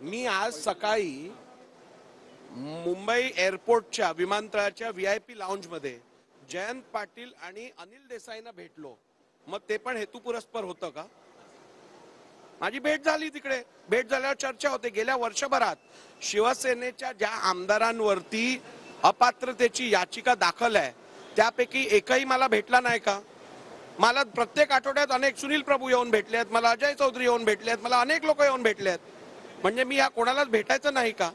मी आज सकाळी मुंबई एअरपोर्टच्या विमानतळाच्या VIP लाउंजमध्ये जयंत पाटील आणि अनिल देसाईंना भेटलो. मग ते पण हेतुपुरस्पर होतं का? माझी भेट झाली तिकडे. भेट झाल्यावर चर्चा होते. गेल्या वर्षभरात शिवसेनेच्या ज्या आमदारांवरती अपात्रतेची याचिका दाखल आहे त्यापैकी एकही मला भेटला नाही का? मला प्रत्येक आठवड्यात अनेक सुनील प्रभू येऊन भेटले आहेत, मला अजय चौधरी येऊन भेटले आहेत, मला अनेक लोक येऊन भेटले आहेत. म्हणजे मी या कोणालाच भेटायचं नाही का?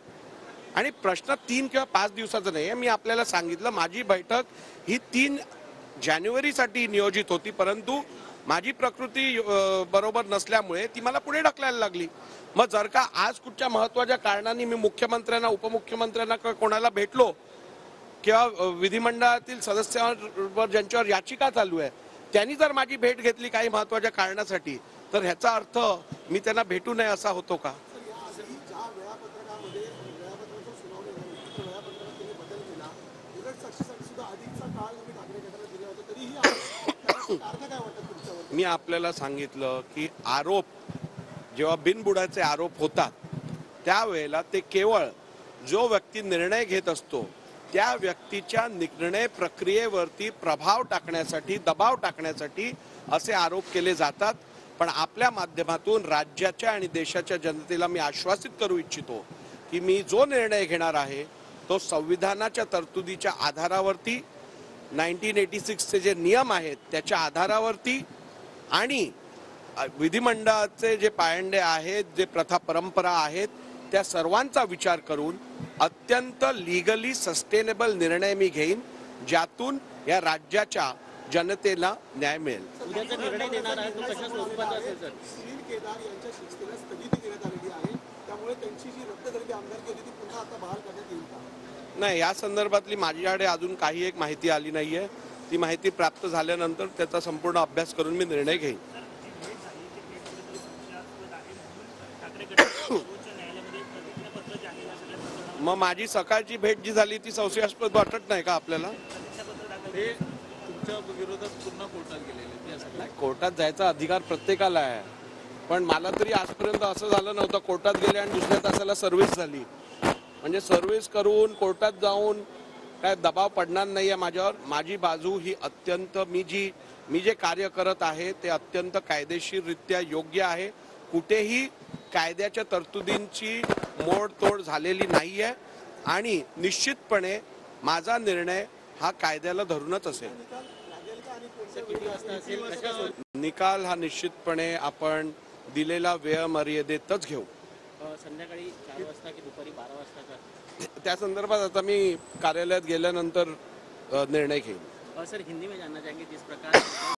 आणि प्रश्न 3 किंवा 5 दिवसाचा नाही आहे. मी आपल्याला सांगितलं माझी बैठक ही 3 जानेवारीसाठी नियोजित होती, परंतु माझी प्रकृती बरोबर नसल्यामुळे ती मला पुढे ढकलायला लागली. मग जर का आज कुठच्या महत्त्वाच्या कारणाने मी मुख्यमंत्र्यांना उपमुख्यमंत्र्यांना कोणाला भेटलो किंवा विधिमंडळातील सदस्यांवर ज्यांच्यावर याचिका चालू आहे त्यांनी जर माझी भेट घेतली काही महत्त्वाच्या कारणासाठी, तर ह्याचा अर्थ मी त्यांना भेटू नये असा होतो का? मी आपल्याला सांगितलं की आरोप जेव्हा बिनबुडाचे आरोप होतात त्यावेळेला ते केवळ जो व्यक्ती निर्णय घेत असतो त्या व्यक्तीच्या निर्णय प्रक्रियेवरती प्रभाव टाकण्यासाठी, दबाव टाकण्यासाठी असे आरोप केले जातात. पण आपल्या माध्यमातून राज्याच्या आणि देशाच्या जनतेला मी आश्वासित करू इच्छितो की मी जो निर्णय घेणार आहे तो संविधानाच्या तरतुदीच्या आधारावरती, 1986 चे जे नियम आहेत त्याच्या आधारावरती आणि विधिमंडळाचे जे पायंडे आहेत, जे प्रथा परंपरा आहेत त्या सर्वांचा विचार करून अत्यंत लीगली सस्टेनेबल निर्णय मी घेईन ज्यातून या राज्याच्या जनतेला न्याय मिळेल. उद्याचा निर्णय देणार आहे तो कशा स्वरूपाचा असेल सर? सुनील केदार यांच्या शिक्षेला स्थगिती देण्यात आलेली आहे, त्यामुळे त्यांची जी रद्द झालेली आमदारकी होती ती पुन्हा आता बहाल करण्यात येईल का? नाही, या संदर्भातली माझ्याकडे अजून काही एक माहिती आली नाहीये. ती माहिती प्राप्त झाल्यानंतर त्याचा संपूर्ण अभ्यास करून मी निर्णय घेईन. मग माझी सकाळची भेट जी झाली ती संशयास्पद वाटत नाही का आपल्याला? ते तुमच्या विरोधात पुन्हा कोर्टात गेलेले. कोर्टात जायचा अधिकार प्रत्येकाला आहे, पण मला तरी आजपर्यंत असं झालं नव्हतं कोर्टात गेले आणि दुसऱ्या तासाला सर्व्हिस झाली. म्हणजे सर्व्हिस करून कोर्टात जाऊन काय दबाव पडणार नाही आहे माझ्यावर. माझी बाजू ही अत्यंत मी जे कार्य करत आहे ते अत्यंत कायदेशीररित्या योग्य आहे. कुठेही कायद्याच्या तरतुदींची मोडतोड झालेली नाही आहे आणि निश्चितपणे माझा निर्णय हा कायद्याला धरूनच असेल. निकाल हा निश्चितपणे आपण दिलेला वेळ मर्यादेतच घेऊ. संध्याकाळी 4 वाजता की दुपारी 12 वाजता? त्या संदर्भात आता मी कार्यालयात गेल्यानंतर निर्णय घेईन. सर, हिंदी में जानना चाहेंगे जिस प्रकार